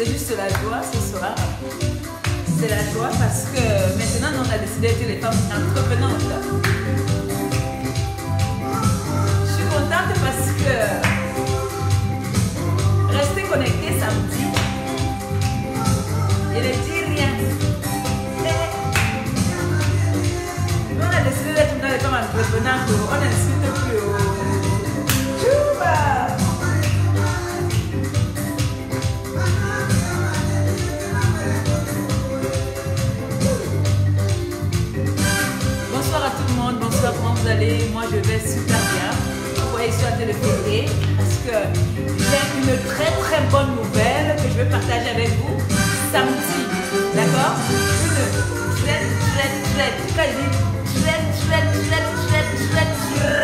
C'est juste la joie ce soir. C'est la joie parce que maintenant on a décidé d'être les femmes entreprenantes. Je suis contente parce que rester connecté samedi, je ne dis rien. On a décidé d'être dans les femmes entreprenantes. On n'insulte plus. Chouba! Bonsoir à tout le monde. Bonsoir, comment vous allez? Moi, je vais super bien. Vous voyez sur la télé parce que j'ai une très très bonne nouvelle que je vais partager avec vous samedi. D'accord?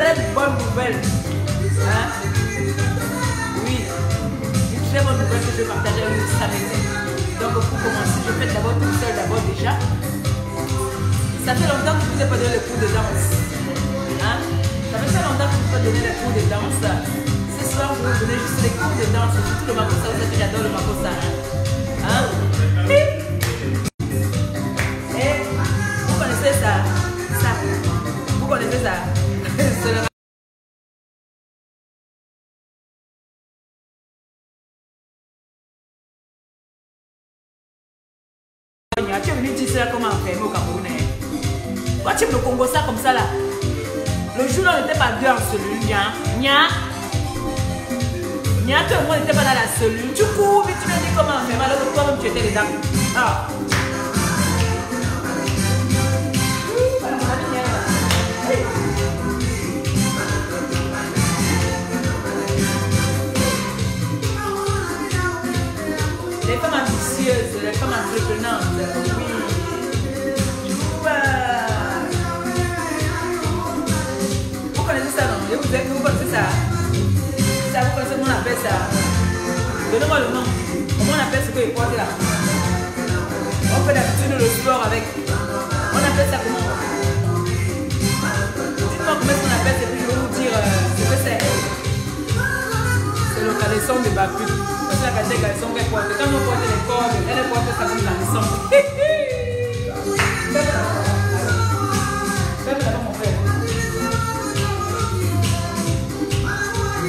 Très bonne nouvelle. Hein? Oui, une très bonne nouvelle que je vais partager avec vous samedi. Donc pour commencer, je fais d'abord tout seul d'abord déjà. Ça fait longtemps que je ne vous ai pas donné le cours de danse. Hein? Ça fait très longtemps que je ne vous ai pas donné les cours de danse. Ce soir, je vais vous donner juste les cours de danse. Surtout le makossa, vous savez que j'adore le makossa. Hein? Et vous connaissez ça? Ça. Vous connaissez ça? C'est le tu es venu dire ça comment enfermer au Camerounais. Pourquoi tu me congo ça comme ça là? Le jour là on n'était pas deux en cellule. Nya, tout le monde n'était pas dans la cellule. Tu cours, mais tu me dis comment enfermer alors que toi-même tu étais dedans. Ah. Les femmes ambitieuses, les femmes entreprenantes, oui. Vous connaissez ça, non? Vous connaissez ça? Ça, vous connaissez comment on appelle ça? Donnez-moi le nom. Comment on appelle ce que je porte là? On fait d'habitude le sport avec. On appelle ça comment? Dites-moi comment on appelle ça, puis je vais vous dire ce que c'est. C'est le caleçon de Baku. C'est la cachette caleçon qu'elle porte. Quand on porte les cordes, elle porte ça comme caleçon. Fais-le mon frère.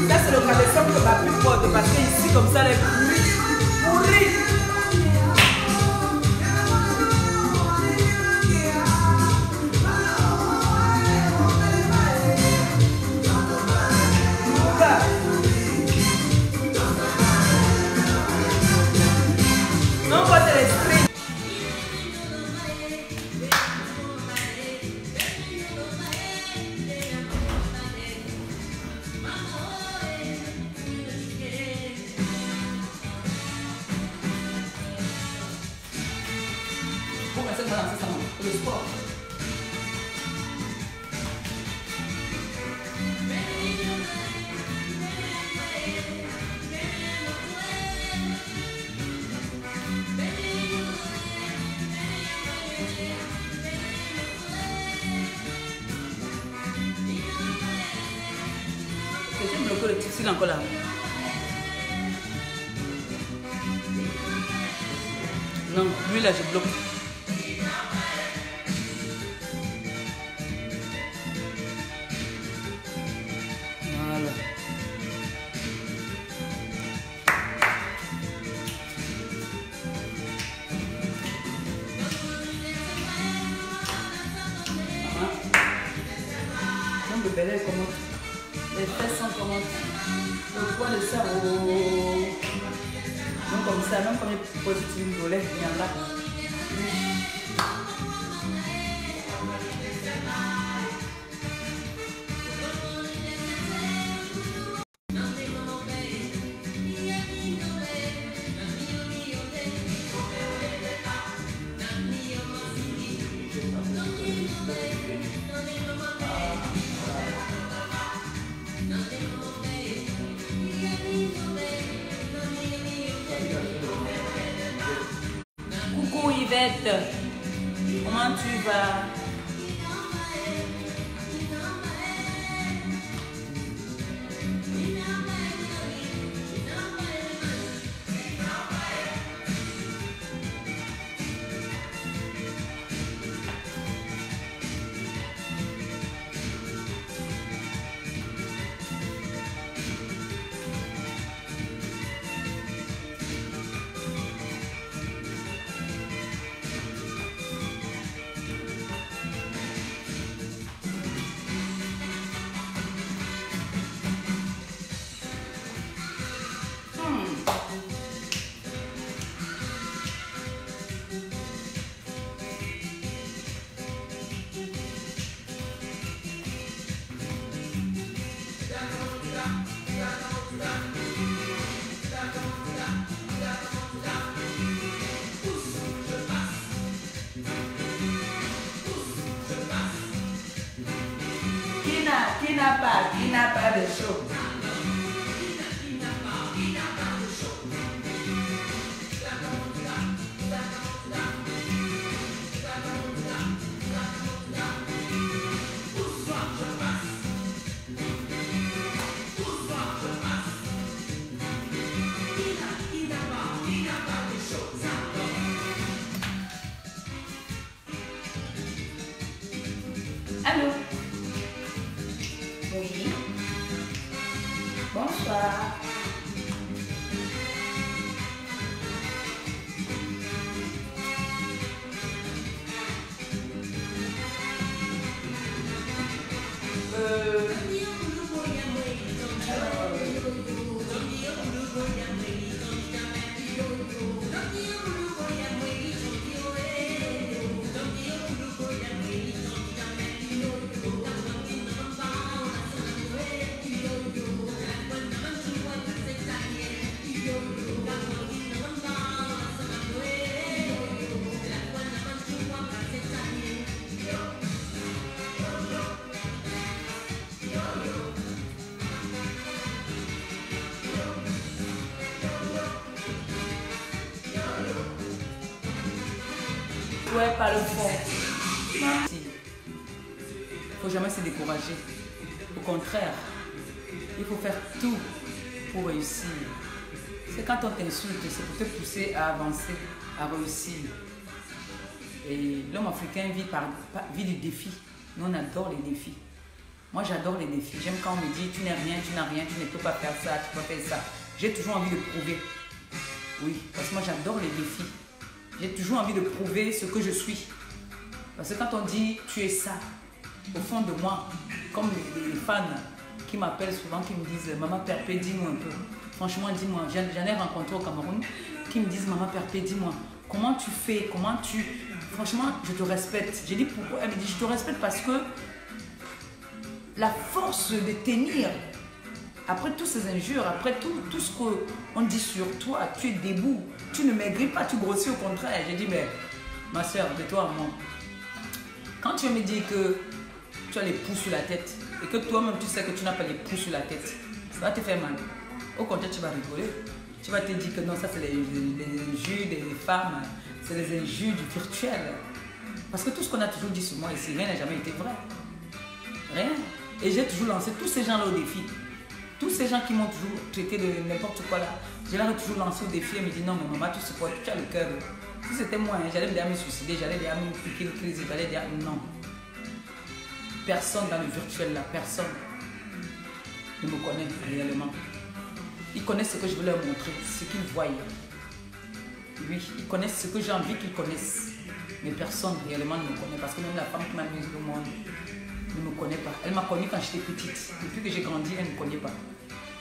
Ça c'est le caleçon que Baku porte parce que ici comme ça les pourris. Non, pas de l'esprit. Pour essayer de balancer ça, le sport. J'aime bloquer le textile encore là. Non, lui là je bloque. Voilà. Donc le bel est comment? Les fesses sont comment? Le poids de ça, oh. Donc comme ça, même quand il pose une volet, il y en a. Coucou Yvette, comment tu vas? Qui n'a pas de chaud? Allô? Oui. Bonsoir. Ouais, par le fond. Il ne faut jamais se décourager. Au contraire, il faut faire tout pour réussir. C'est quand on t'insulte, c'est pour te pousser à avancer, à réussir. Et l'homme africain vit du défi. Nous, on adore les défis. Moi, j'adore les défis. J'aime quand on me dit, tu n'es rien, tu n'as rien, tu ne peux pas faire ça, tu peux pas faire ça. J'ai toujours envie de prouver. Oui, parce que moi, j'adore les défis. J'ai toujours envie de prouver ce que je suis. Parce que quand on dit tu es ça, au fond de moi, comme les fans qui m'appellent souvent, qui me disent Maman Perpé, dis-moi un peu. Franchement, dis-moi, j'en ai rencontré au Cameroun qui me disent Maman Perpé, dis-moi, comment tu fais, comment tu. Franchement, je te respecte. J'ai dit pourquoi? Elle me dit je te respecte parce que la force de tenir. Après toutes ces injures, après tout ce qu'on dit sur toi, tu es debout, tu ne maigris pas, tu grossis au contraire. J'ai dit, mais ma soeur, de toi à moi, quand tu me dis que tu as les poux sur la tête et que toi-même tu sais que tu n'as pas les poux sur la tête, ça va te faire mal. Au contraire, tu vas rigoler. Tu vas te dire que non, ça c'est les injures des femmes, c'est les injures du virtuel. Parce que tout ce qu'on a toujours dit sur moi ici, rien n'a jamais été vrai. Rien. Et j'ai toujours lancé tous ces gens-là au défi. Tous ces gens qui m'ont toujours traité de n'importe quoi là, je leur ai toujours lancé au défi et me dit non mais maman tu sais quoi, tu as le cœur. Si c'était moi, hein, j'allais déjà me suicider, j'allais déjà me piquer une crise, j'allais dire non. Personne dans le virtuel là, personne ne me connaît réellement. Ils connaissent ce que je veux leur montrer, ce qu'ils voient. Oui, ils connaissent ce que j'ai envie qu'ils connaissent. Mais personne réellement ne me connaît parce que même la femme qui m'a mise au monde ne me connaît pas. Elle m'a connue quand j'étais petite. Depuis que j'ai grandi, elle ne me connaît pas.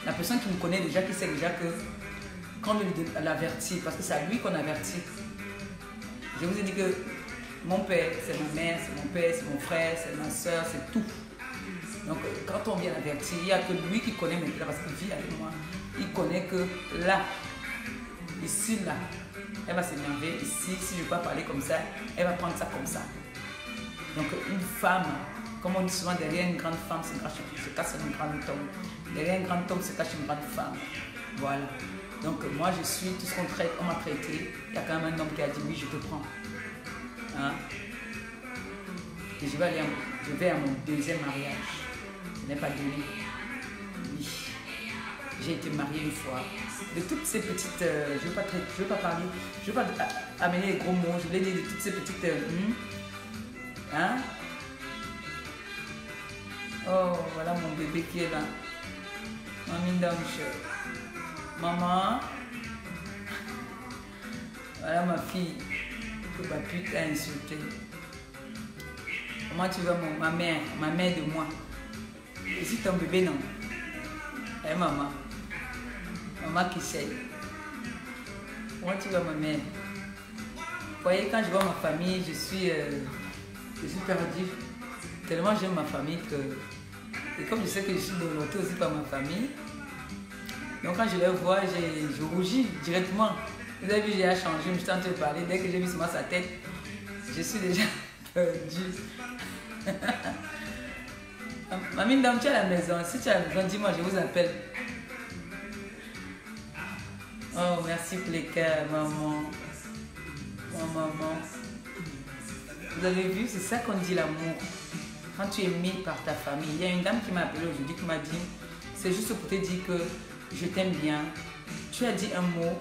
La personne qui me connaît déjà, qui sait déjà que quand on l'avertit, parce que c'est à lui qu'on avertit. Je vous ai dit que mon père, c'est ma mère, c'est mon père, c'est mon frère, c'est ma soeur, c'est tout. Donc quand on vient l'avertir, il n'y a que lui qui connaît maintenant parce qu'il vit avec moi. Il connaît que là, ici, là, elle va s'énerver. Ici, si je ne veux pas parler comme ça, elle va prendre ça comme ça. Donc une femme, comme on dit souvent, derrière une grande femme se cache un grand homme. Derrière un grand homme se cache une grande femme. Voilà. Donc moi je suis tout ce qu'on m'a traité. Il y a quand même un homme qui a dit oui, je te prends. Hein? Et je vais à mon deuxième mariage. Je n'ai pas donné. Oui. J'ai été mariée une fois. De toutes ces petites. Je ne veux pas parler. Je ne veux pas amener les gros mots. Je voulais dire de toutes ces petites. Hein? Oh, voilà mon bébé qui est là. Mamie Damche. Maman. Voilà ma fille que ma pute a insultée. Comment tu vas ma mère de moi. Et si ton bébé non. Eh maman. Maman qui sait. Comment tu vas ma mère. Vous voyez, quand je vois ma famille, je suis perdue. Tellement j'aime ma famille que... Et comme je sais que je suis développée aussi par ma famille, Donc quand je les vois, je rougis directement. Vous avez vu, j'ai changé, je me suis en train de parler. Dès que j'ai vu sur sa tête, je suis déjà perdue. Mamie, dame, tu es à la maison. Si tu es à la maison, dis-moi, je vous appelle. Oh, merci pour les cœurs, maman. Oh, maman. Vous avez vu, c'est ça qu'on dit l'amour. Quand tu es aimé par ta famille. Il y a une dame qui m'a appelé aujourd'hui qui m'a dit, c'est juste pour te dire que je t'aime bien. Tu as dit un mot,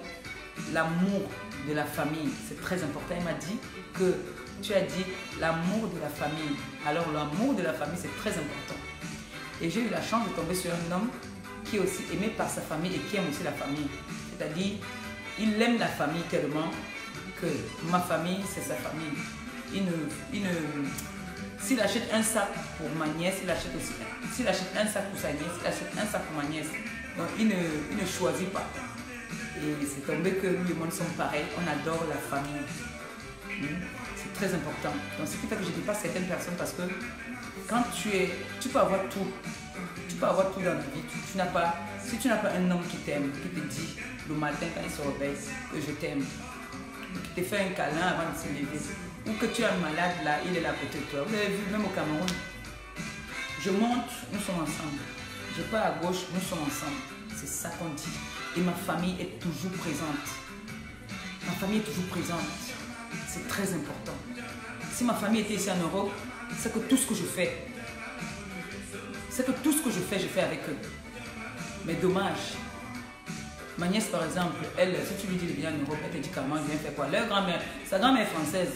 l'amour de la famille. C'est très important. Elle m'a dit que tu as dit l'amour de la famille. Alors l'amour de la famille, c'est très important. Et j'ai eu la chance de tomber sur un homme qui est aussi aimé par sa famille et qui aime aussi la famille. C'est-à-dire, il aime la famille tellement que ma famille, c'est sa famille. S'il achète un sac pour ma nièce, il achète aussi. S'il achète un sac pour sa nièce, il achète un sac pour ma nièce. Donc il ne choisit pas. Et c'est tombé que lui et moi nous sommes pareils. On adore la famille. C'est très important. Donc ce qui fait que je ne dis pas certaines personnes parce que quand tu peux avoir tout. Tu peux avoir tout dans la vie. Si tu n'as pas un homme qui t'aime, qui te dit le matin quand il se réveille que je t'aime, qui te fait un câlin avant de se lever, ou que tu es malade là, il est là à côté de toi. Vous avez vu, même au Cameroun, je monte, nous sommes ensemble. Je pars à gauche, nous sommes ensemble. C'est ça qu'on dit. Et ma famille est toujours présente. Ma famille est toujours présente. C'est très important. Si ma famille était ici en Europe, c'est que tout ce que je fais, je fais avec eux. Mais dommage. Ma nièce, par exemple, elle, si tu lui dis de venir en Europe, elle te dit comment elle vient faire quoi. Leur grand-mère, sa grand-mère est française.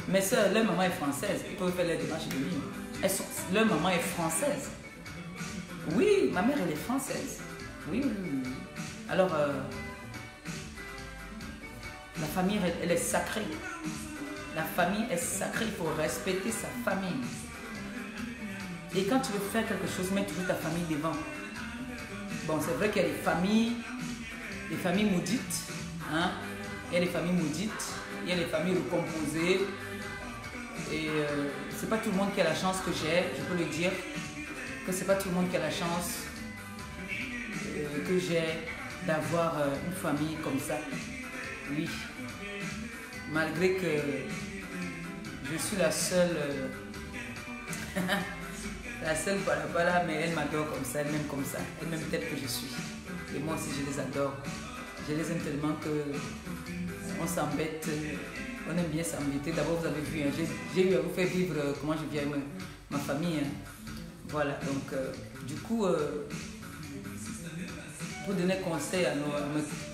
Mes soeurs, leur maman est française. Ils peuvent faire les démarches de vie. Leur maman est française. Oui, ma mère, elle est française. Oui. Alors, la famille, elle est sacrée. La famille est sacrée. Il faut respecter sa famille. Et quand tu veux faire quelque chose, mets toujours ta famille devant. Bon, c'est vrai qu'il y a des familles maudites. Hein? Il y a des familles maudites. Il y a des familles recomposées. Et c'est pas tout le monde qui a la chance que j'ai, je peux le dire, que c'est pas tout le monde qui a la chance que j'ai d'avoir une famille comme ça. Oui. Malgré que je suis la seule, la seule balabala, mais elle m'adore comme ça, elle m'aime comme ça, elle m'aime telle que je suis. Et moi aussi je les adore. Je les aime tellement que on s'embête. On aime bien s'embêter. D'abord, vous avez vu, hein, j'ai eu à vous faire vivre comment je vis avec ma famille. Hein. Voilà, donc, du coup, pour donner conseil à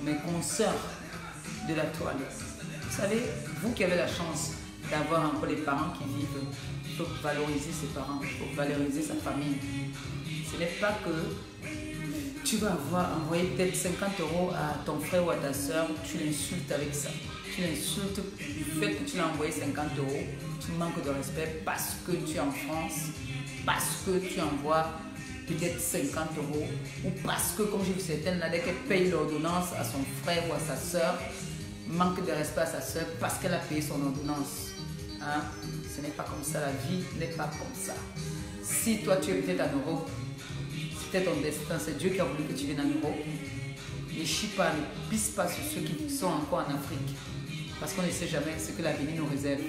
mes consoeurs de la toile, vous savez, vous qui avez la chance d'avoir encore les parents qui vivent, il faut valoriser ses parents, il faut valoriser sa famille. Ce n'est pas que tu vas envoyer peut-être 50 € à ton frère ou à ta soeur, tu l'insultes avec ça. Tu l'insultes du fait que tu l'as envoyé 50 €, tu manques de respect parce que tu es en France, parce que tu envoies peut-être 50 € ou parce que, comme j'ai vu certaines là, dès qu'elle paye l'ordonnance à son frère ou à sa soeur, manque de respect à sa soeur parce qu'elle a payé son ordonnance. Hein? Ce n'est pas comme ça, la vie n'est pas comme ça. Si toi tu es peut-être en Europe, c'était ton destin, c'est Dieu qui a voulu que tu viennes en Europe. Ne chie pas, ne pisse pas sur ceux qui sont encore en Afrique. Parce qu'on ne sait jamais ce que l'avenir nous réserve.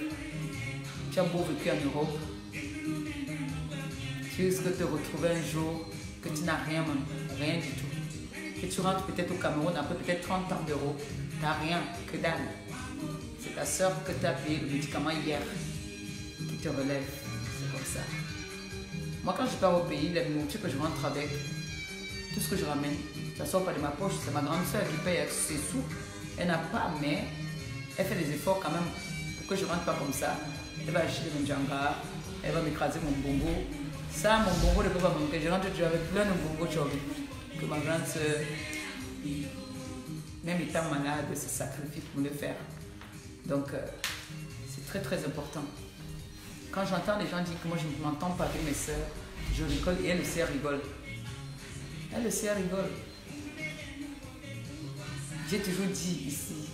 Tu as beau vécu en Europe, tu risques de te retrouver un jour que tu n'as rien, rien du tout. Que tu rentres peut-être au Cameroun après peut-être 30 ans d'euros, tu n'as rien, que dalle. C'est ta soeur que tu as payé le médicament hier qui te relève. C'est comme ça. Moi, quand je pars au pays, la nourriture que je rentre avec, tout ce que je ramène, ça ne sort pas de ma poche. C'est ma grande soeur qui paye avec ses sous. Elle n'a pas, mais elle fait des efforts quand même pour que je ne rentre pas comme ça. Elle va acheter mon djanga, elle va m'écraser mon bongo. Ça, mon bongo ne peut pas manquer. Je rentre toujours avec plein de bongo que ma grande soeur, même étant malade, se sacrifie pour le faire. Donc, c'est très très important. Quand j'entends les gens dire que moi je ne m'entends pas avec mes soeurs, je rigole et elle aussi rigole. Elle aussi rigole. J'ai toujours dit ici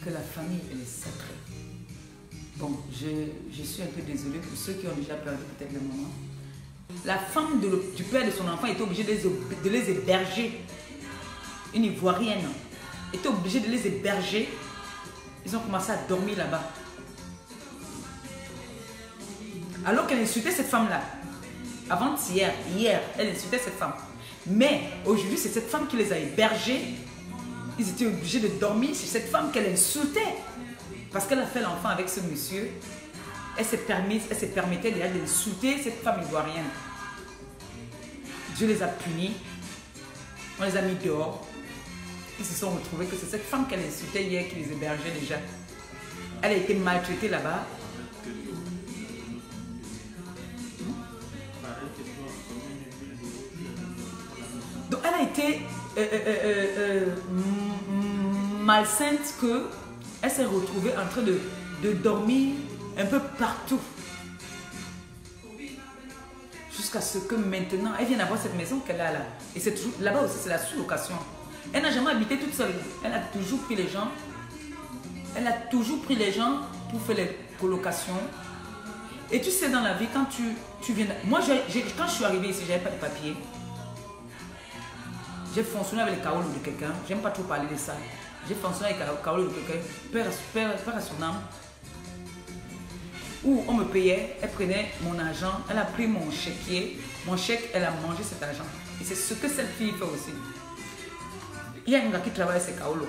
que la famille elle est sacrée. Bon, je suis un peu désolée pour ceux qui ont déjà perdu peut-être le moment. La femme du père de son enfant était obligée de les héberger. Une Ivoirienne était obligée de les héberger. Ils ont commencé à dormir là-bas. Alors qu'elle insultait cette femme-là. Avant-hier, hier, elle insultait cette femme. Mais aujourd'hui, c'est cette femme qui les a hébergés. Ils étaient obligés de dormir. C'est cette femme qu'elle insultait. Parce qu'elle a fait l'enfant avec ce monsieur. Elle se permettait déjà d'insulter cette femme ivoirienne. Dieu les a punis. On les a mis dehors. Ils se sont retrouvés que c'est cette femme qu'elle insultait hier qui les hébergeait déjà. Elle a été maltraitée là-bas. Donc elle a été malsainte que elle s'est retrouvée en train de dormir un peu partout. Jusqu'à ce que maintenant, elle vient d'avoir cette maison qu'elle a là. Et c'est toujours là-bas aussi, c'est la sous-location. Elle n'a jamais habité toute seule. Elle a toujours pris les gens. Elle a toujours pris les gens pour faire les colocations. Et tu sais, dans la vie, quand tu viens... Moi, quand je suis arrivée ici, je n'avais pas de papier. J'ai fonctionné avec les kaolos de quelqu'un. J'aime pas trop parler de ça. J'ai fonctionné avec les kaolos de quelqu'un. Père à son âme. Où on me payait, elle prenait mon argent, elle a pris mon chéquier. Mon chèque, elle a mangé cet argent. Et c'est ce que cette fille fait aussi. Il y a un gars qui travaille avec ses kaolos.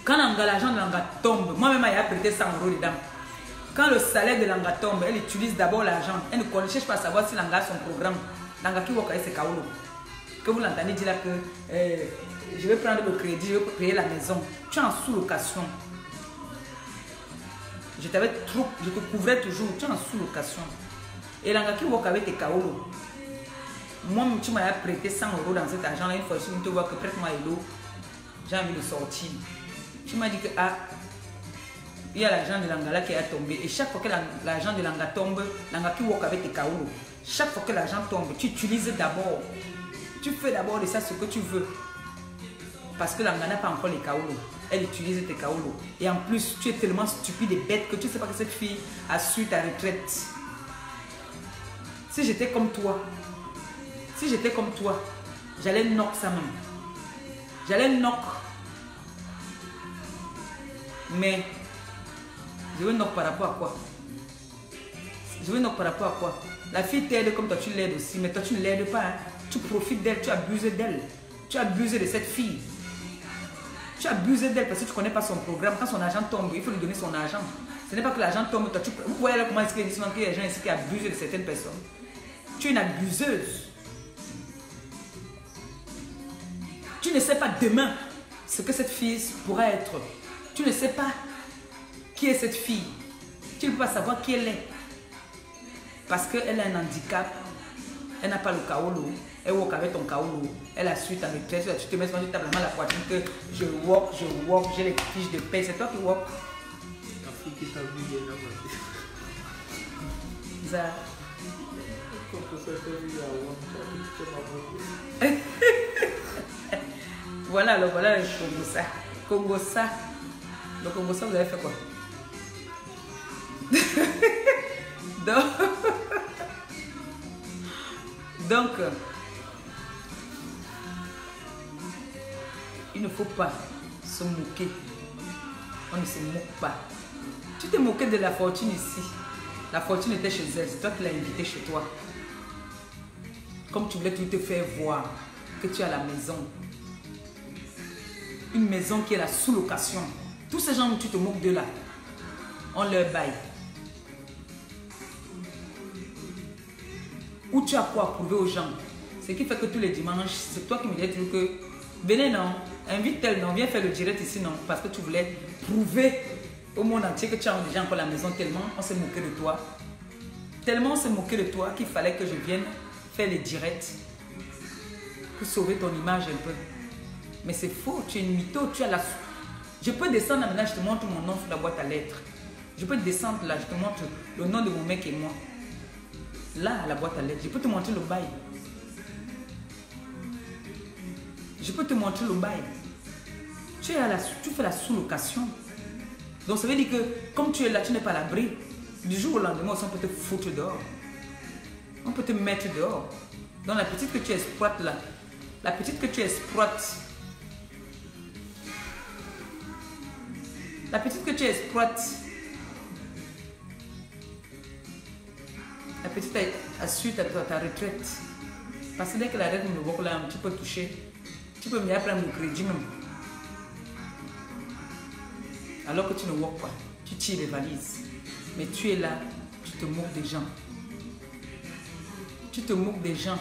Quand l'argent de l'anga tombe, moi-même, elle a prêté 100 € dedans. Quand le salaire de l'anga tombe, elle utilise d'abord l'argent. Elle ne cherche pas à savoir si l'anga a son programme. L'anga qui va avec ses kaolos. Que vous l'entendez dire là que je vais prendre le crédit, je vais payer la maison. Tu es en sous-location. Je te couvrais toujours, tu es en sous-location. Et l'anga qui va avec tes kaolos. Moi, tu m'as prêté 100 € dans cet argent-là. Une fois, si tu te vois que prête-moi l'eau, j'ai envie de sortir. Tu m'as dit que il y a l'argent de l'anga qui a tombé. Et chaque fois que l'argent de l'anga tombe, l'anga qui walk avec tes kaolos. Chaque fois que l'argent tombe, tu utilises d'abord. Tu fais d'abord de ça ce que tu veux. Parce que l'anga n'a pas encore les kaolos. Elle utilise tes kaolos. Et en plus, tu es tellement stupide et bête que tu ne sais pas que cette fille a su ta retraite. Si j'étais comme toi, j'allais knock ça même. J'allais knock. Mais, je veux knock par rapport à quoi? Je veux knock par rapport à quoi? La fille t'aide comme toi tu l'aides aussi, mais toi tu ne l'aides pas. Hein. Tu profites d'elle, tu abuses d'elle. Tu abuses de cette fille. Tu abuses d'elle parce que tu ne connais pas son programme. Quand son argent tombe, il faut lui donner son argent. Ce n'est pas que l'argent tombe, toi, vous voyez là comment est-ce qu'il y a des gens ici qui abusent de certaines personnes. Tu es une abuseuse. Tu ne sais pas demain ce que cette fille pourra être. Tu ne sais pas qui est cette fille. Tu ne peux pas savoir qui elle est. Parce qu'elle a un handicap. Elle n'a pas le kaolo. Elle walk avec ton kaolo. Elle a su ta retraite. Tu te mets sur la main la poitrine que je walk, j'ai les fiches de paie. C'est toi qui walk. La fille qui t'a vu là. Voilà le Congossa. Congossa. Le Congossa, vous avez fait quoi? Donc, il ne faut pas se moquer. On ne se moque pas. Tu t'es moqué de la fortune ici. La fortune était chez elle. C'est toi qui l'as invitée chez toi. Comme tu voulais tout te faire voir que tu as la maison. Une maison qui est la sous-location. Tous ces gens où tu te moques de là, on leur baille. Où tu as quoi à prouver aux gens. Ce qui fait que tous les dimanches, c'est toi qui me dis toujours que venez non, invite tel non, viens faire le direct ici non. Parce que tu voulais prouver au monde entier que tu as déjà encore la maison tellement on s'est moqué de toi. Tellement on s'est moqué de toi qu'il fallait que je vienne faire les directs pour sauver ton image un peu. Mais c'est faux, tu es une mytho, tu as la... Je peux descendre maintenant, je te montre mon nom sur la boîte à lettres. Je peux descendre là, je te montre le nom de mon mec et moi. Là, à la boîte à lettres, je peux te montrer le bail. Je peux te montrer le bail. Tu fais la sous-location. Donc ça veut dire que comme tu es là, tu n'es pas à l'abri. Du jour au lendemain, on peut te foutre dehors. On peut te mettre dehors. Donc la petite que tu exploites là, la petite que tu exploites, la petite que tu exploites, la petite assure ta retraite. Parce que dès que la retraite me voit là, tu peux toucher, tu peux me prendre mon crédit même. Alors que tu ne vois pas, tu tires les valises. Mais tu es là, tu te moques des gens. Tu te moques des gens.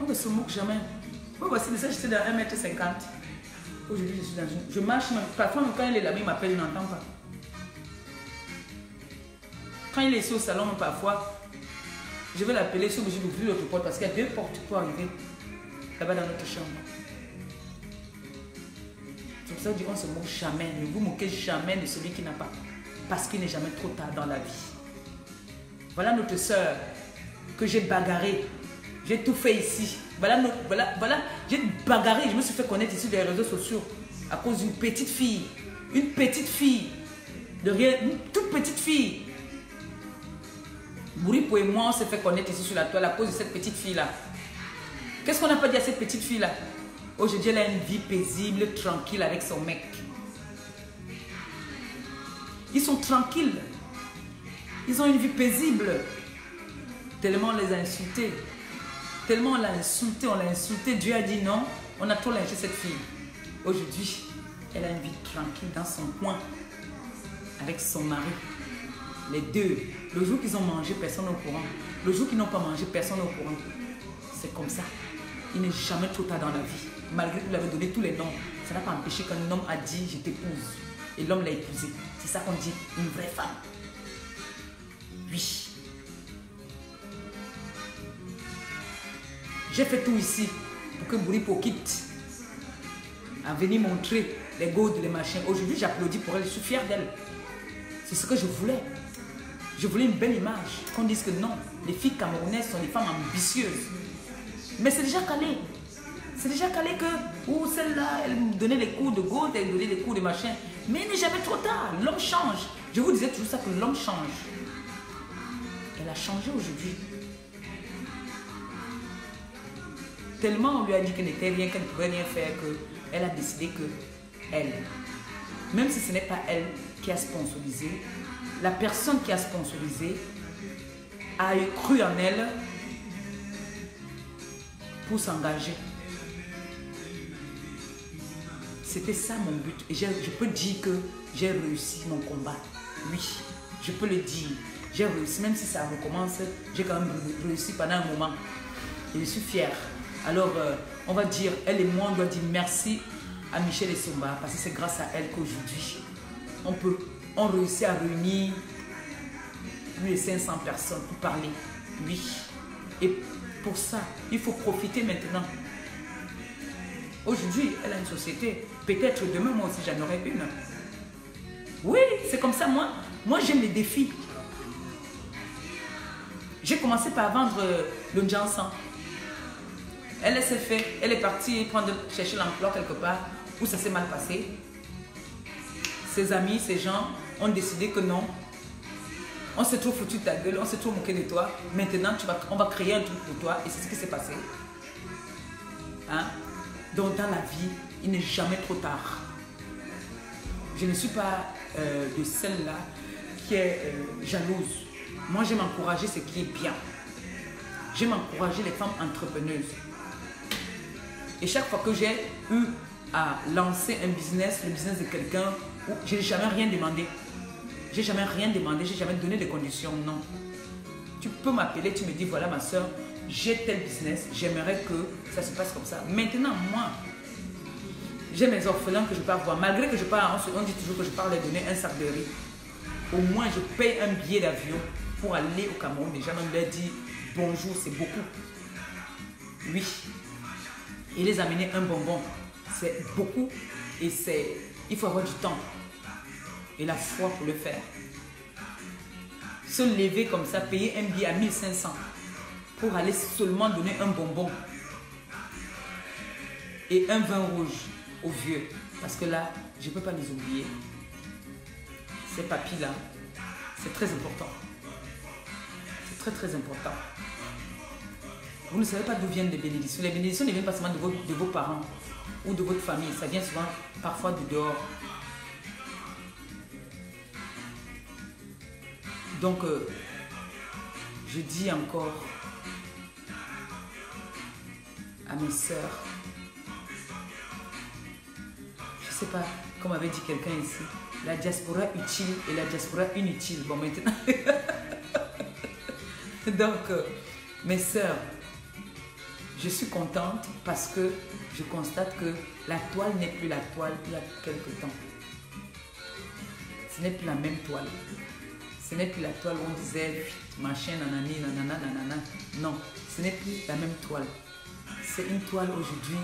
On ne se moque jamais. Moi, voici de ça, j'étais dans 1,50 m. Aujourd'hui, je suis dans une... Je marche même. Parfois, quand il est là-bas, il m'appelle, il n'entend pas. Quand il est ici au salon, parfois, je vais l'appeler, je suis obligé d'ouvrir l'autre porte parce qu'il y a 2 portes pour arriver là-bas dans notre chambre. C'est pour ça que je dis, on ne se moque jamais. Ne vous moquez jamais de celui qui n'a pas. Parce qu'il n'est jamais trop tard dans la vie. Voilà notre soeur que j'ai bagarrée. J'ai tout fait ici. Voilà, j'ai bagarré. Je me suis fait connaître ici sur les réseaux sociaux à cause d'une petite fille. Une petite fille. De rien, une toute petite fille. Bouripo et moi, on s'est fait connaître ici sur la toile à cause de cette petite fille-là. Qu'est-ce qu'on n'a pas dit à cette petite fille-là? Aujourd'hui, elle a une vie paisible, tranquille avec son mec. Ils sont tranquilles. Ils ont une vie paisible. Tellement on les a insultés. Tellement on l'a insulté. Dieu a dit non. On a trop lynché cette fille. Aujourd'hui, elle a une vie tranquille dans son coin. Avec son mari. Les deux. Le jour qu'ils ont mangé, personne n'est au courant. Le jour qu'ils n'ont pas mangé, personne n'est au courant. C'est comme ça. Il n'est jamais trop tard dans la vie. Malgré que vous lui avez donné tous les noms, ça n'a pas empêché qu'un homme a dit je t'épouse. Et l'homme l'a épousé. C'est ça qu'on dit une vraie femme. Oui. J'ai fait tout ici pour que Bouripo quitte. À venir montrer les godes, les machins. Aujourd'hui, j'applaudis pour elle. Je suis fière d'elle. C'est ce que je voulais. Je voulais une belle image. Qu'on dise que non, les filles camerounaises sont des femmes ambitieuses. Mais c'est déjà calé. C'est déjà calé que, ou celle-là, elle me donnait les coups de godes, elle me donnait les coups de machin. Mais il n'est jamais trop tard. L'homme change. Je vous disais toujours ça, que l'homme change. Elle a changé aujourd'hui. Tellement on lui a dit qu'elle n'était rien, qu'elle ne pouvait rien faire, qu'elle a décidé que elle, même si ce n'est pas elle qui a sponsorisé, la personne qui a sponsorisé a cru en elle pour s'engager. C'était ça mon but. Et je peux dire que j'ai réussi mon combat. Oui, je peux le dire. J'ai réussi, même si ça recommence, j'ai quand même réussi pendant un moment. Et je suis fière. Alors, on va dire, elle et moi, on doit dire merci à Michel Essomba, parce que c'est grâce à elle qu'aujourd'hui, on réussit à réunir plus de 500 personnes pour parler. Oui. Et pour ça, il faut profiter maintenant. Aujourd'hui, elle a une société. Peut-être demain, moi aussi, j'en aurai une. Oui, c'est comme ça, moi j'aime les défis. J'ai commencé par vendre le Jansan. Elle s'est fait, elle est partie chercher l'emploi quelque part où ça s'est mal passé. Ses amis, ses gens ont décidé que non. On s'est trop foutu de ta gueule, on s'est trop moqué de toi. Maintenant, on va créer un truc pour toi et c'est ce qui s'est passé. Hein? Donc dans la vie, il n'est jamais trop tard. Je ne suis pas de celle-là qui est jalouse. Moi, j'aime encourager ce qui est bien. J'aime encourager les femmes entrepreneuses. Et chaque fois que j'ai eu à lancer un business, le business de quelqu'un, où je n'ai jamais rien demandé. J'ai jamais rien demandé, j'ai jamais donné de conditions, non. Tu peux m'appeler, tu me dis, voilà ma soeur, j'ai tel business, j'aimerais que ça se passe comme ça. Maintenant, moi, j'ai mes orphelins que je peux avoir. Malgré que je parle, on dit toujours que je parle de donner un sac de riz. Au moins, je paye un billet d'avion pour aller au Cameroun. Les gens leur disent bonjour, c'est beaucoup. Oui. Et les amener un bonbon, c'est beaucoup. Et il faut avoir du temps et la foi pour le faire. Se lever comme ça, payer un billet à 1500 pour aller seulement donner un bonbon et un vin rouge aux vieux. Parce que là, je ne peux pas les oublier. Ces papilles-là, c'est très important. très très important. Vous ne savez pas d'où viennent les bénédictions. Les bénédictions ne viennent pas seulement de vos parents ou de votre famille. Ça vient souvent parfois de dehors. Donc, je dis encore à mes sœurs, je ne sais pas, comme avait dit quelqu'un ici, la diaspora utile et la diaspora inutile. Bon, maintenant. Donc, mes sœurs, je suis contente parce que je constate que la toile n'est plus la toile il y a quelque temps. Ce n'est plus la même toile. Ce n'est plus la toile où on disait machin, nanani, nanana, nanana. Non, ce n'est plus la même toile. C'est une toile aujourd'hui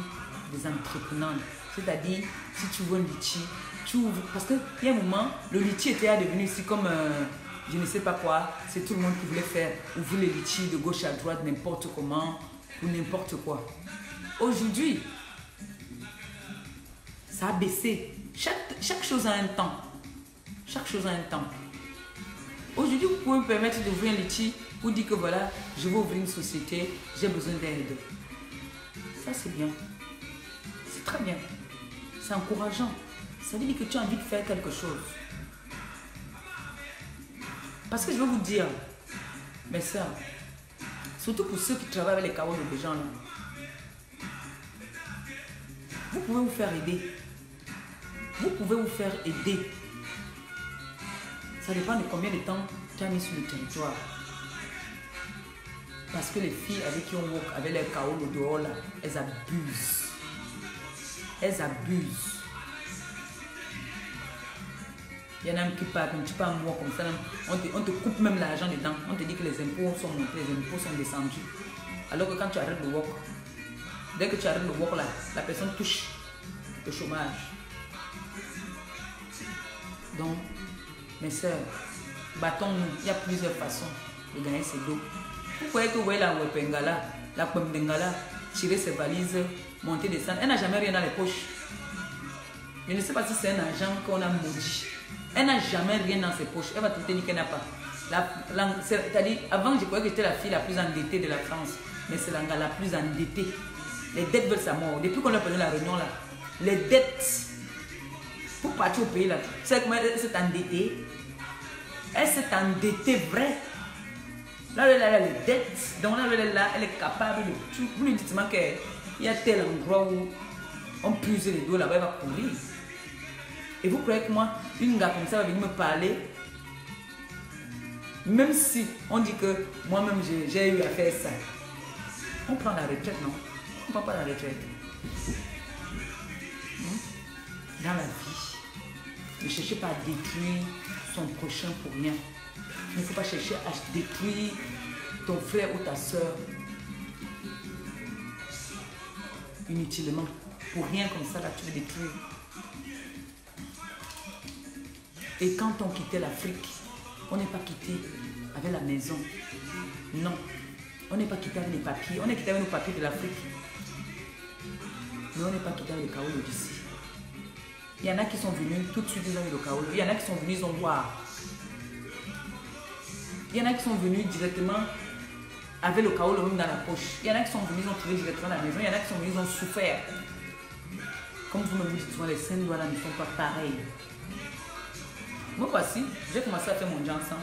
des entrepreneurs. C'est-à-dire, si tu veux un litchi, tu ouvres. Parce qu'il y a un moment, le litchi était devenu ici comme je ne sais pas quoi. C'est tout le monde qui voulait faire. Ouvrir les litchis de gauche à droite, n'importe comment, ou n'importe quoi. Aujourd'hui, ça a baissé. Chaque chose a un temps. Chaque chose a un temps. Aujourd'hui, vous pouvez me permettre d'ouvrir un litchi. Vous dites que voilà, je vais ouvrir une société, j'ai besoin d'aide. Ça, c'est bien. C'est très bien. C'est encourageant. Ça veut dire que tu as envie de faire quelque chose. Parce que je vais vous dire, mes sœurs, surtout pour ceux qui travaillent avec les carottes de gens là, vous pouvez vous faire aider. Vous pouvez vous faire aider. Ça dépend de combien de temps tu as mis sur le territoire. Parce que les filles avec qui on work, avec les carottes dehors là, elles abusent. Elles abusent. Il y en a qui partent, tu pars un mois comme ça, on te coupe même l'argent dedans. On te dit que les impôts sont montés, les impôts sont descendus. Alors que quand tu arrêtes le work, dès que tu arrêtes le work là, la personne touche le chômage. Donc, mes soeurs, battons-nous. Il y a plusieurs façons de gagner ses dos. Vous voyez que vous voyez la Wepengala, la Pembengala, tirer ses valises, monter, descendre. Elle n'a jamais rien dans les poches. Je ne sais pas si c'est un argent qu'on a maudit. Elle n'a jamais rien dans ses poches. Elle va te dire qu'elle n'a pas. C'est-à-dire, avant, je croyais que j'étais la fille la plus endettée de la France. Mais c'est la plus endettée. Les dettes veulent sa mort. Depuis qu'on a pris la réunion là, les dettes, pour partir au pays là, tu sais comment elle s'est endettée? Elle s'est endettée vrai. Là, elle a les dettes. Donc là, elle est capable de tout. Vous lui dites seulement qu'il y a tel endroit où on puise les dos là-bas, elle va courir. Et vous croyez que moi, une gars comme ça va venir me parler, même si on dit que moi-même j'ai eu à faire ça. On prend la retraite, non? On ne prend pas la retraite. Dans la vie, ne cherchez pas à détruire son prochain pour rien. Il ne faut pas chercher à détruire ton frère ou ta soeur inutilement. Pour rien comme ça, là, tu veux détruire. Et quand on quittait l'Afrique, on n'est pas quitté avec la maison. Non. On n'est pas quitté avec les papiers. On est quitté avec nos papiers de l'Afrique. Mais on n'est pas quitté avec le chaos d'ici. Il y en a qui sont venus, tout de suite ils ont eu le chaos. Il y en a qui sont venus, ils ont voir. Il y en a qui sont venus directement avec le chaos même dans la poche. Il y en a qui sont venus, ils ont trouvé directement à la maison. Il y en a qui sont venus, ils ont souffert. Comme vous me dites souvent, les 5 doigts là ne sont pas pareils. Moi voici, j'ai commencé à faire mon jansan.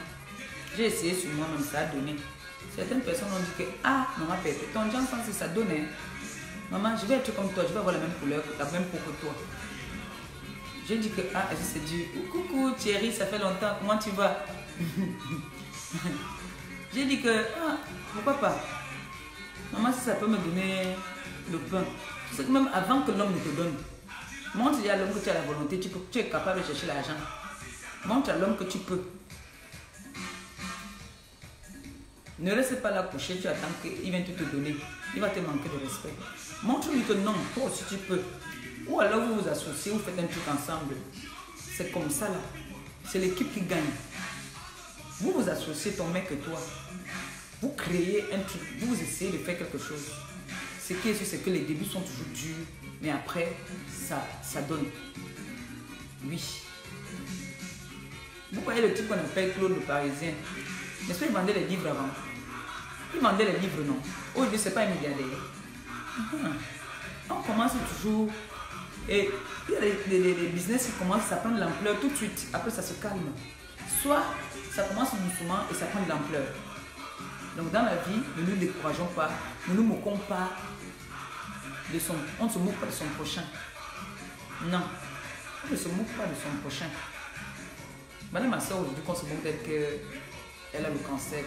J'ai essayé sur moi-même, ça a donné. Certaines personnes ont dit que, ah, maman Pépé, ton jansan, c'est ça donne. Maman, je vais être comme toi, je vais avoir la même couleur, la même peau que toi. J'ai dit que, ah, elle s'est dit, coucou Thierry, ça fait longtemps, comment tu vas? J'ai dit que, ah, pourquoi pas? Maman, si ça peut me donner le pain. Tu sais que même avant que l'homme ne te donne, montre à l'homme que tu as la volonté, tu es capable de chercher l'argent. Montre à l'homme que tu peux. Ne reste pas là couché, tu attends qu'il vienne te donner. Il va te manquer de respect. Montre-lui que non, toi aussi tu peux. Ou alors vous vous associez, vous faites un truc ensemble. C'est comme ça là. C'est l'équipe qui gagne. Vous vous associez, ton mec et toi. Vous créez un truc, vous essayez de faire quelque chose. Ce qui est sûr, c'est que les débuts sont toujours durs, mais après, ça donne. Oui. Vous voyez le type qu'on appelle Claude le Parisien. N'est-ce pas, il vendait les livres avant. Il vendait les livres, non? Aujourd'hui, ce n'est pas un milliardaire. On commence toujours. Et il y a des business qui commencent à prendre l'ampleur tout de suite. Après, ça se calme. Soit ça commence doucement et ça prend de l'ampleur. Donc, dans la vie, ne nous décourageons pas. Ne nous moquons pas de son... On ne se moque pas de son prochain. Non. On ne se moque pas de son prochain. Madame, ma soeur, aujourd'hui, qu'on se moque d'elle qu'elle a le cancer.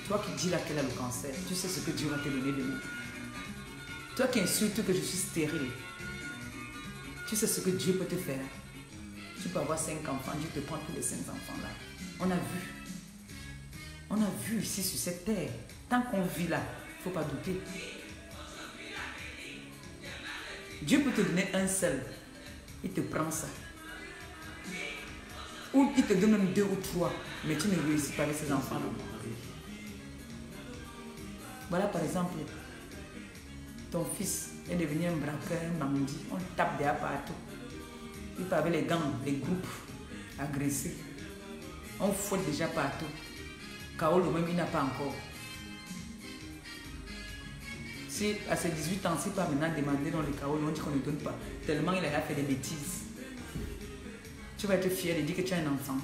Toi qui dis là qu'elle a le cancer, tu sais ce que Dieu va te donner demain. Toi qui insultes que je suis stérile, tu sais ce que Dieu peut te faire. Tu peux avoir 5 enfants, Dieu te prend tous les 5 enfants là. On a vu. On a vu ici sur cette terre. Tant qu'on vit là, il ne faut pas douter. Dieu peut te donner un seul. Il te prend ça. Ou il te donne même 2 ou 3. Mais tu ne réussis pas avec ces enfants là. Voilà par exemple, ton fils est devenu un braqueur, un bandit. On le tape derrière partout. Il peut avec les gangs, les groupes agressés. On fouette déjà partout. Kaolo même, il n'a pas encore. Si à ses 18 ans, s'il peut maintenant demander dans les Kaolo, on dit qu'on ne donne pas. Tellement il a fait des bêtises. Tu vas être fier de dire que tu as un enfant.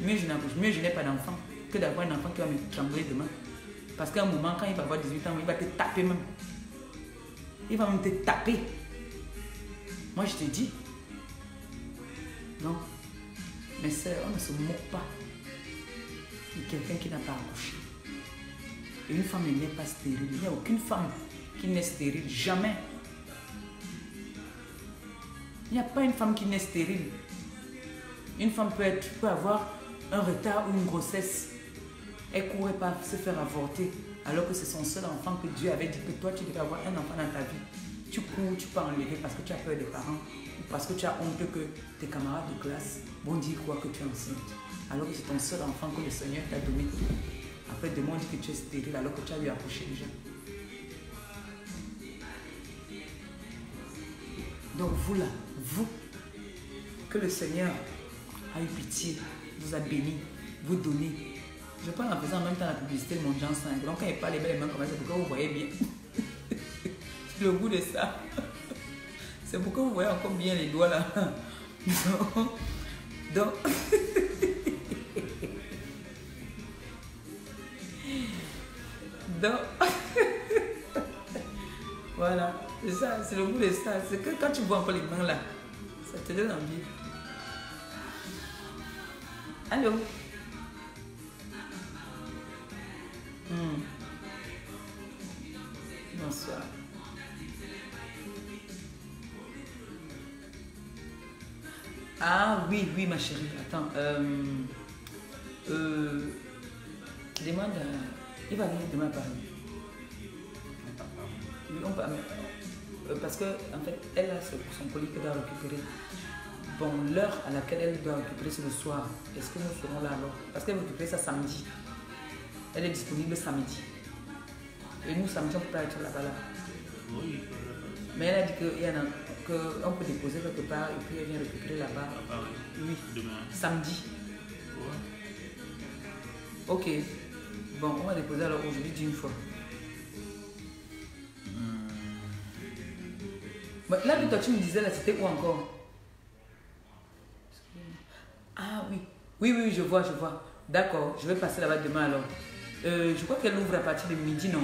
Mieux je n'ai pas d'enfant que d'avoir un enfant qui va me trembler demain. Parce qu'à un moment, quand il va avoir 18 ans, il va te taper même. Il va même te taper. Moi, je te dis. Non. Mais sœurs, on ne se moque pas de quelqu'un qui n'a pas accouché. Et une femme n'est pas stérile. Il n'y a aucune femme qui n'est stérile. Jamais. Il n'y a pas une femme qui n'est stérile. Une femme peut avoir un retard ou une grossesse. Elle courait pas se faire avorter alors que c'est son seul enfant que Dieu avait dit que toi tu devais avoir un enfant dans ta vie. Tu cours, tu peux enlever parce que tu as peur des parents ou parce que tu as honte que tes camarades de classe vont dire quoi que tu es enceinte. Alors que c'est ton seul enfant que le Seigneur t'a donné. Après demain on dit que tu es stérile alors que tu as eu accouché déjà. Donc vous là, vous, que le Seigneur a eu pitié, vous a béni, vous donnez. Je parle en faisant en même temps la publicité de mon Jean 5. Donc quand il parle les belles mains comme ça, c'est pourquoi vous voyez bien. C'est le goût de ça. C'est pourquoi vous voyez encore bien les doigts là. Donc voilà, c'est ça, c'est le goût de ça. C'est que quand tu vois encore les mains là, ça te donne envie. Allô? Bonsoir. Ah oui, oui ma chérie. Attends. Demande à... Il va venir demain à Paris. Oui, on va... parce que en fait, elle a son colis qu'elle doit récupérer. Bon, l'heure à laquelle elle doit récupérer, c'est le soir. Est-ce que nous serons là alors? Parce qu'elle va récupérer ça samedi. Elle est disponible samedi. Et nous, samedi, on peut pas être là-bas. Là. Oui. Mais elle a dit qu'on peut déposer quelque part et puis elle vient récupérer là-bas. Oui. Demain. Samedi. Ouais. Ok. Bon, on va déposer alors aujourd'hui d'une fois. Bon, là que toi tu me disais, là, c'était où encore? Ah oui. Oui, je vois. D'accord, je vais passer là-bas demain alors. Je crois qu'elle ouvre à partir de midi, non?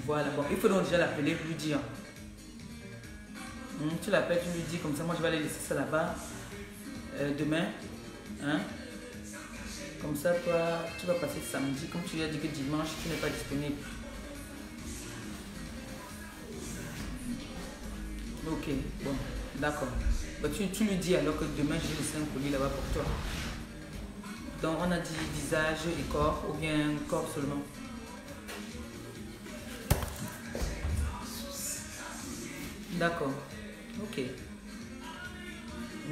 Voilà, bon, il faut donc déjà l'appeler, lui dire. Tu l'appelles, tu lui dis comme ça, moi je vais aller laisser ça là-bas demain. Hein? Comme ça, toi, tu vas passer samedi, comme tu lui as dit que dimanche, tu n'es pas disponible. Ok, bon, d'accord. Bah, tu lui dis alors que demain, j'ai laissé un colis là-bas pour toi. Donc, on a dit visage et corps, ou bien corps seulement. D'accord. Ok.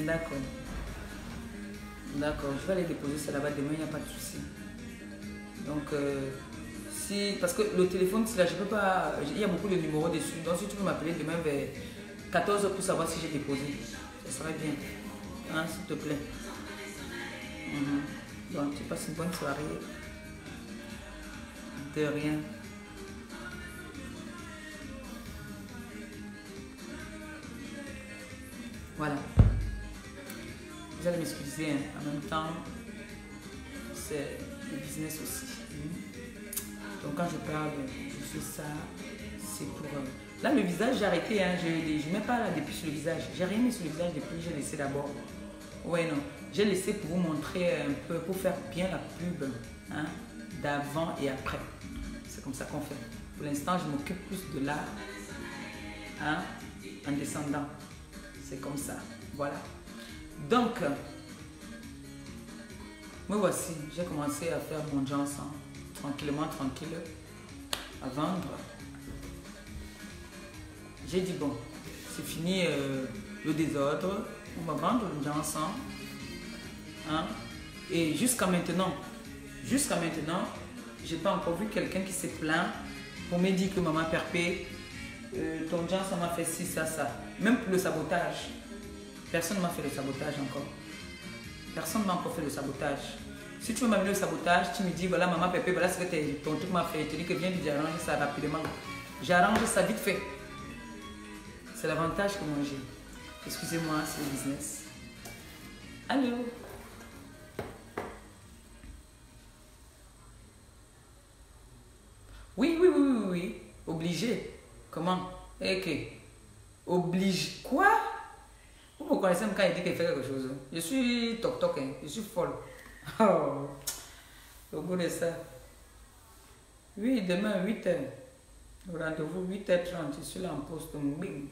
D'accord. D'accord. Je vais aller déposer ça là-bas demain, il n'y a pas de souci. Donc, si... Parce que le téléphone, c'est là, je peux pas... Il y a beaucoup de numéros dessus. Donc, si tu peux m'appeler demain vers 14h pour savoir si j'ai déposé. Ça serait bien. Hein, s'il te plaît. Donc, tu passes une bonne soirée. De rien. Voilà. Vous allez m'excuser, hein. En même temps, c'est le business aussi. Donc quand je parle, je fais ça, c'est pour... Là, le visage, j'ai arrêté, hein. Je ne mets pas depuis sur le visage. J'ai rien mis sur le visage depuis, j'ai laissé d'abord. Ouais, non. J'ai laissé pour vous montrer un peu, pour faire bien la pub, hein, d'avant et après. C'est comme ça qu'on fait. Pour l'instant, je m'occupe plus de là, hein, en descendant. C'est comme ça. Voilà. Donc, me voici. J'ai commencé à faire mon Johnson tranquillement, tranquille, à vendre. J'ai dit, bon, c'est fini le désordre. On va vendre le Johnson. Hein? Et jusqu'à maintenant, j'ai pas encore vu quelqu'un qui s'est plaint pour me dire que maman Perpé, ton Johnson m'a fait ci, ça, ça. Même pour le sabotage. Personne ne m'a fait le sabotage encore. Personne ne m'a encore fait le sabotage. Si tu veux m'amener le sabotage, tu me dis, voilà maman Pépé, voilà ce que ton truc m'a fait. Tu dis que viens de arranger ça rapidement. J'arrange ça vite fait. C'est l'avantage que moi j'ai. Excusez-moi, c'est le business. Allô? Oui. Obligé. Comment? Ok. Oblige. Quoi? Vous me connaissez quand il dit qu'il fait quelque chose. Je suis toc-toc, hein. Je suis folle. Oh. Au bout de ça. Oui, demain 8h. Rendez-vous 8h30. Je suis là en poste. Bing.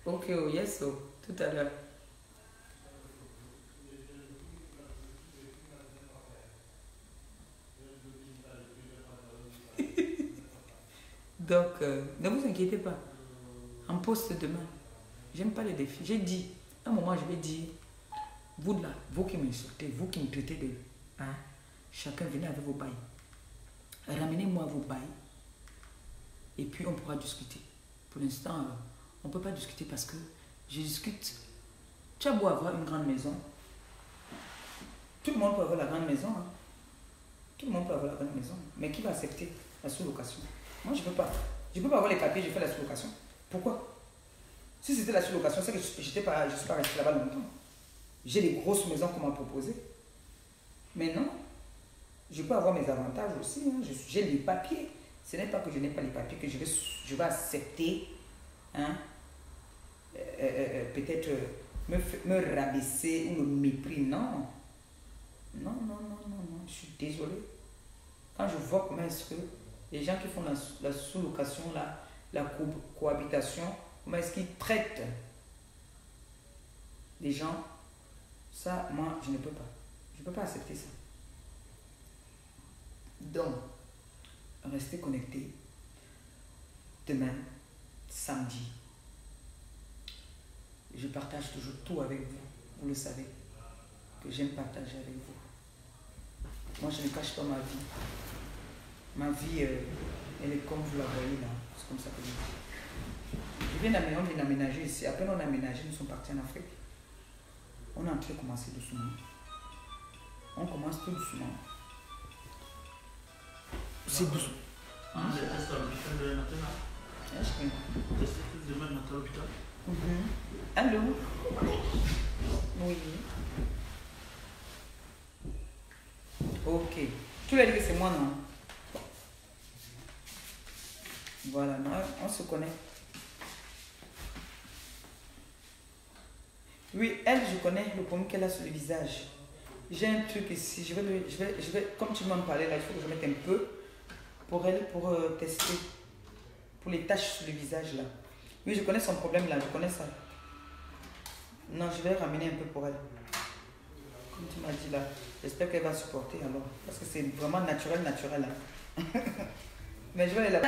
Ok, oh yes, oh. Tout à l'heure. Donc, ne vous inquiétez pas. En poste demain. J'aime pas les défis. J'ai dit, à un moment, je vais dire, vous là, vous qui m'insultez, vous qui me traitez de... Hein, chacun venez avec vos bails. Ramenez-moi vos bails. Et puis, on pourra discuter. Pour l'instant, on ne peut pas discuter parce que je discute. Tu as beau avoir une grande maison. Tout le monde peut avoir la grande maison. Hein. Tout le monde peut avoir la grande maison. Mais qui va accepter la sous-location? Moi, je ne peux pas. Je ne peux pas avoir les papiers, je fais la sous-location. Pourquoi? Si c'était la sous-location, c'est que je ne suis pas resté là-bas longtemps. J'ai des grosses maisons qu'on m'a proposées. Mais non, je peux avoir mes avantages aussi. Hein. J'ai les papiers. Ce n'est pas que je n'ai pas les papiers que je vais accepter, hein, peut-être me rabaisser ou me mépriser. Non. Non. Je suis désolée. Quand je vois comment est-ce que les gens qui font la sous-location, la cohabitation, comment est-ce qu'ils traitent les gens, ça, moi, je ne peux pas. Je ne peux pas accepter ça. Donc, restez connectés. Demain, samedi, je partage toujours tout avec vous. Vous le savez, que j'aime partager avec vous. Moi, je ne cache pas ma vie. Ma vie, elle est comme vous la voyez là. C'est comme ça que je vis. On vient d'aménager ici. Après, on a aménagé, nous sommes partis en Afrique. On est en train de commencer doucement. On commence tout doucement. C'est doucement. Hein? C'est à l'hôpital de maintenant. C'est demain matin à l'hôpital. Allô? Oui. Ok. Tu lui as dit que c'est moi, non? Voilà, non, on se connaît. Oui, elle, je connais le problème qu'elle a sur le visage. J'ai un truc ici, je vais, comme tu m'en parlais là, il faut que je mette un peu pour elle, pour tester, pour les taches sur le visage là. Oui, je connais son problème là, je connais ça. Non, je vais ramener un peu pour elle. Comme tu m'as dit là, j'espère qu'elle va supporter alors, parce que c'est vraiment naturel là. Mais je vais aller là.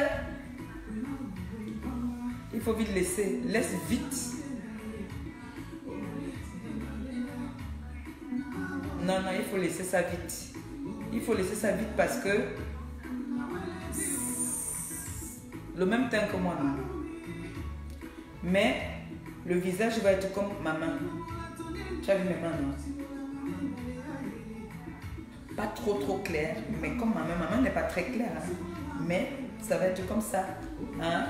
Il faut vite laisser, laisse vite. Non, il faut laisser ça vite. Il faut laisser ça vite parce que le même teint que moi, non. Mais le visage va être comme ma main. Tu as vu mes mains, non? pas trop clair, mais comme maman n'est pas très claire, hein, mais ça va être comme ça, hein.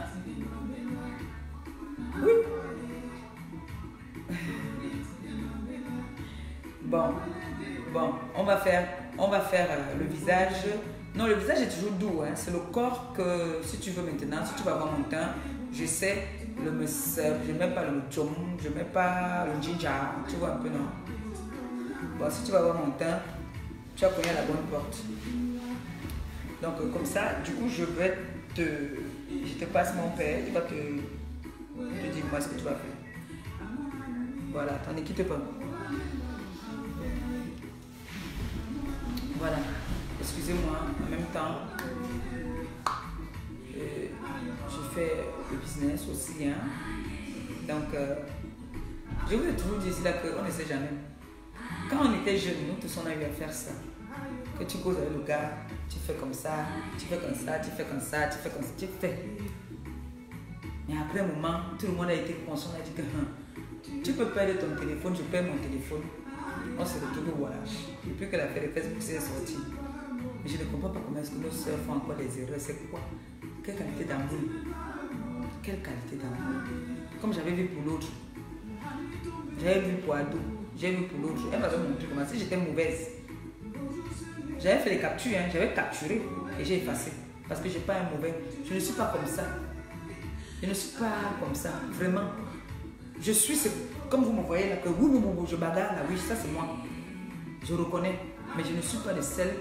Oui. Bon, on va faire le visage. Non, le visage est toujours doux, hein. C'est le corps que, si tu veux maintenant, si tu vas voir mon teint, je sais le muscle, je ne mets pas le chum, je ne mets pas le ginger, tu vois un peu, non? Bon, si tu vas voir mon teint, tu as connu à la bonne porte. Donc, comme ça, du coup, je te passe mon père, il va te dire moi ce que tu vas faire. Voilà, t'en ne quitte pas. Voilà, excusez-moi, en même temps, je fais le business aussi, hein. Donc, je vous ai toujours dit là qu'on ne sait jamais. Quand on était jeunes, nous tous on a eu à faire ça. Que tu causes avec le gars, tu fais comme ça, tu fais comme ça, tu fais comme ça, tu fais comme ça, tu fais. Mais après un moment, tout le monde a été conscient, on a dit que tu peux perdre ton téléphone, je perds mon téléphone. On se retrouve au voilà. Depuis que l'affaire de Facebook s'est sortie. Mais je ne comprends pas comment est-ce que nos soeurs font encore des erreurs. C'est quoi? Quelle qualité d'amour? Quelle qualité d'amour? Comme j'avais vu pour l'autre. J'avais vu pour Ado. J'ai vu pour l'autre. Elle m'avait montré comment si j'étais mauvaise. J'avais fait les captures, hein. J'avais capturé et j'ai effacé. Parce que je n'ai pas un mauvais. Je ne suis pas comme ça. Je ne suis pas comme ça. Vraiment. Je suis comme vous me voyez là, que je bagarre là, oui, ça c'est moi. Je reconnais. Mais je ne suis pas de celle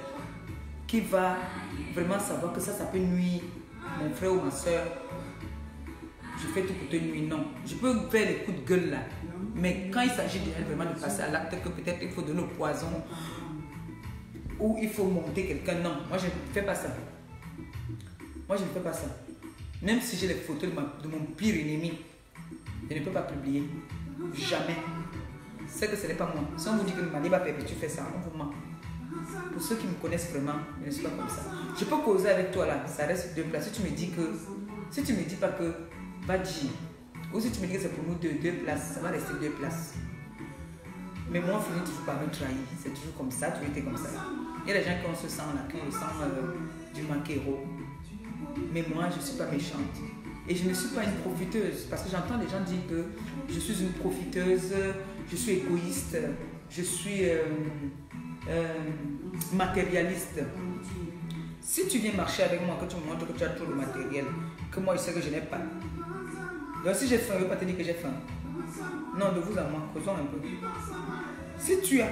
qui va vraiment savoir que ça peut nuire mon frère ou ma soeur. Je fais tout pour te nuire, non. Je peux faire les coups de gueule là. Mais quand il s'agit d'elle vraiment de passer à l'acte, que peut-être il faut donner le poison ou il faut monter quelqu'un, non. Moi je ne fais pas ça. Moi je ne fais pas ça. Même si j'ai les photos de mon pire ennemi, je ne peux pas publier. Jamais. C'est que ce n'est pas moi. Si on vous dit que Maliba Pépé, tu fais ça, on vous ment. Pour ceux qui me connaissent vraiment, je ne suis pas comme ça. Je peux causer avec toi là, ça reste 2 places. Si tu me dis pas que Badji, ou si tu me dis que c'est pour nous 2 places, ça va rester 2 places. Mais moi, on finit toujours par me trahir. C'est toujours comme ça, tu étais comme ça. Il y a des gens qui ont ce sang là, qui ont le sang du manquero. Mais moi, je ne suis pas méchante. Et je ne suis pas une profiteuse. Parce que j'entends les gens dire que je suis une profiteuse, je suis égoïste, je suis matérialiste. Si tu viens marcher avec moi, que tu me montres que tu as trop de matériel, que moi je sais que je n'ai pas. Donc si j'ai faim, je ne veux pas te dire que j'ai faim. Non, de vous à moi, causons un peu. Si tu as,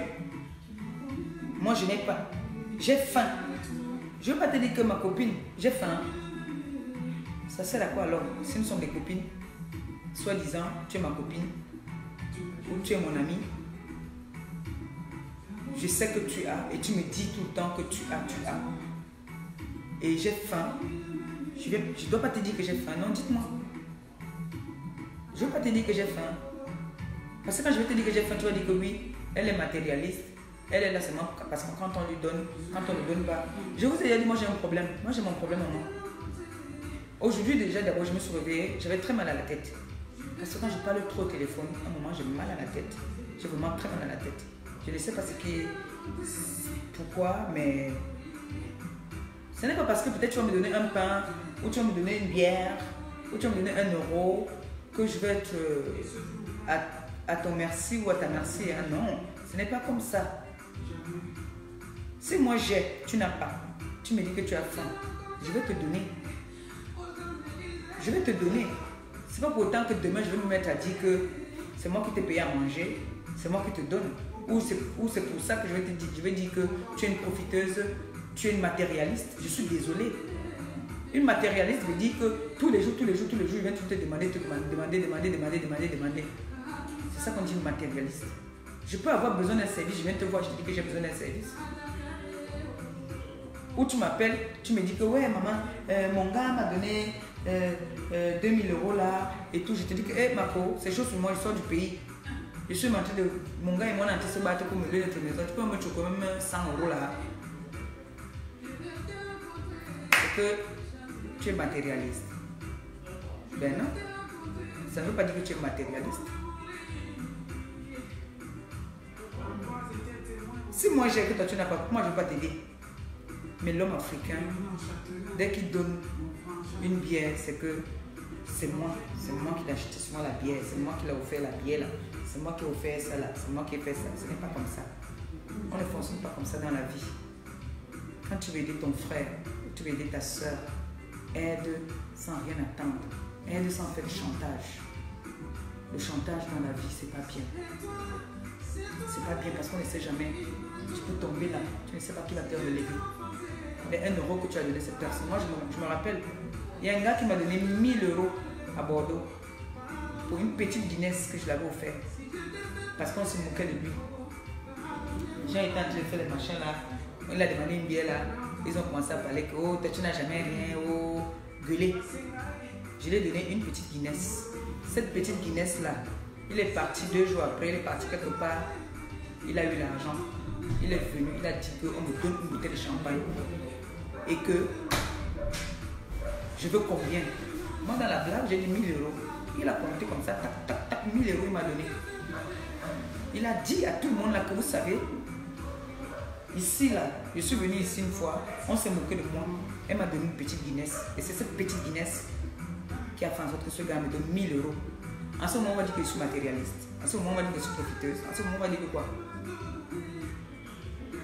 moi je n'ai pas, j'ai faim. Je ne veux pas te dire que ma copine, j'ai faim. Ça sert à quoi alors? Si nous sommes des copines, soi-disant, tu es ma copine, ou tu es mon ami, je sais que tu as, et tu me dis tout le temps que tu as. Et j'ai faim. Je ne dois pas te dire que j'ai faim, non, dites-moi. Je ne veux pas te dire que j'ai faim. Parce que quand je vais te dire que j'ai faim, tu vas dire que oui, elle est matérialiste. Elle est là seulement parce que quand on lui donne, quand on ne donne pas. Je vous ai déjà dit, moi j'ai un problème. Moi j'ai mon problème en moi. Aujourd'hui déjà, d'abord, je me suis réveillée, j'avais très mal à la tête. Parce que quand je parle trop au téléphone, à un moment j'ai mal à la tête. J'ai vraiment très mal à la tête. Je ne sais pas pourquoi, mais ce n'est pas parce que peut-être tu vas me donner un pain, ou tu vas me donner une bière, ou tu vas me donner 1 euro, que je vais être à ton merci ou à ta merci. Hein. Non, ce n'est pas comme ça. Si moi j'ai, tu n'as pas, tu me dis que tu as faim, je vais te donner. Je vais te donner. C'est pas pour autant que demain je vais me mettre à dire que c'est moi qui t'ai payé à manger, c'est moi qui te donne. Ou c'est pour ça que je vais te dire, je vais dire que tu es une profiteuse, tu es une matérialiste. Je suis désolée. Une matérialiste veut dire que tous les jours, il vient te demander. C'est ça qu'on dit une matérialiste. Je peux avoir besoin d'un service, je viens te voir, je te dis que j'ai besoin d'un service. Ou tu m'appelles, tu me dis que ouais maman, mon gars m'a donné 2000 euros là et tout. Je te dis que hey, Marco, c'est chaud sur moi, je sors du pays. Je suis en train de. Mon gars et moi on est en train de se battre pour me donner notre maison. Tu peux me mettre quand même 100 euros là. C'est que tu es matérialiste. Ben non. Ça ne veut pas dire que tu es matérialiste. Si moi j'ai que toi tu n'as pas, moi je ne vais pas t'aider. Mais l'homme africain, dès qu'il donne une bière, c'est que c'est moi qui l'ai acheté souvent la bière, c'est moi qui l'ai offert la bière là, c'est moi qui ai offert ça là, c'est moi qui ai fait ça. Ce n'est pas comme ça. On ne fonctionne pas comme ça dans la vie. Quand tu veux aider ton frère, tu veux aider ta soeur, aide sans rien attendre, aide sans faire de chantage. Le chantage dans la vie, c'est pas bien. C'est pas bien parce qu'on ne sait jamais. Tu peux tomber là, tu ne sais pas qui va te relever. Mais 1 euro que tu as donné à cette personne, moi je me rappelle, il y a un gars qui m'a donné 1000 euros à Bordeaux pour une petite Guinness que je l'avais offert parce qu'on se moquait de lui. Les gens étaient en train de faire les machins là, il a demandé une bière là, ils ont commencé à parler que oh, tu n'as jamais rien, oh, gueuler. Je lui ai donné une petite Guinness. Cette petite Guinness là, il est parti 2 jours après, il est parti quelque part, il a eu l'argent, il est venu, il a dit qu'on me donne une bouteille de champagne et que je veux combien. Moi dans la blague j'ai dit 1000 euros, il a compté comme ça, tac tac tac, 1000 euros il m'a donné. Il a dit à tout le monde là que vous savez, ici là, je suis venu ici une fois, on s'est moqué de moi, elle m'a donné une petite Guinness et c'est cette petite Guinness qui a fait en sorte que ce gars me donne 1000 euros. En ce moment, on va dire que je suis matérialiste. En ce moment, on va dire que je suis profiteuse. En ce moment, on va dire que quoi?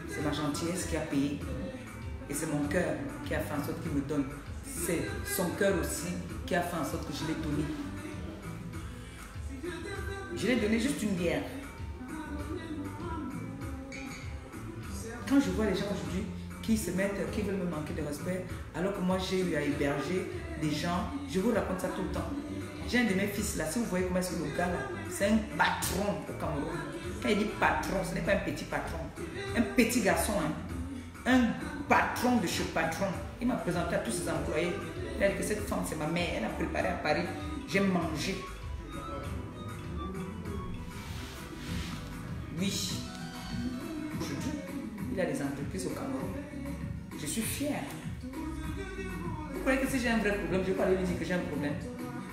C'est ma gentillesse qui a payé. Et c'est mon cœur qui a fait en sorte qu'il me donne. C'est son cœur aussi qui a fait en sorte que je l'ai donné. Je l'ai donné juste une bière. Quand je vois les gens aujourd'hui qui se mettent, qui veulent me manquer de respect, alors que moi j'ai eu à héberger des gens, je vous raconte ça tout le temps. J'ai un de mes fils là, si vous voyez comment est-ce que le gars là, c'est un patron au Cameroun. Quand il dit patron, ce n'est pas un petit patron, un petit garçon, hein. Un patron de chez patron. Il m'a présenté à tous ses employés. Il a dit que cette femme c'est ma mère, elle a préparé à Paris, j'ai mangé. Oui, aujourd'hui, il a des entreprises au Cameroun. Je suis fière. Vous croyez que si j'ai un vrai problème, je ne vais pas lui dire que j'ai un problème?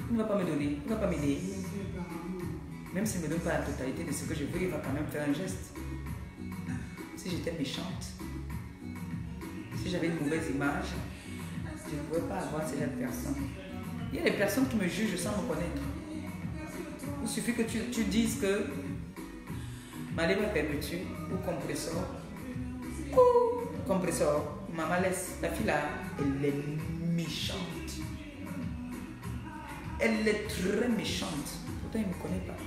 Il ne va pas me donner, il ne va pas m'aider. Même s'il ne me donne pas la totalité de ce que je veux, il va quand même faire un geste. Si j'étais méchante, si j'avais une mauvaise image, je ne pouvais pas avoir ces personnes. Il y a des personnes qui me jugent sans me connaître. Il suffit que tu dises que Malé va perpétue ou compresseur. Compresseur, maman laisse, la fille là, elle est méchante. Elle est très méchante. Pourtant, il ne me connaît pas.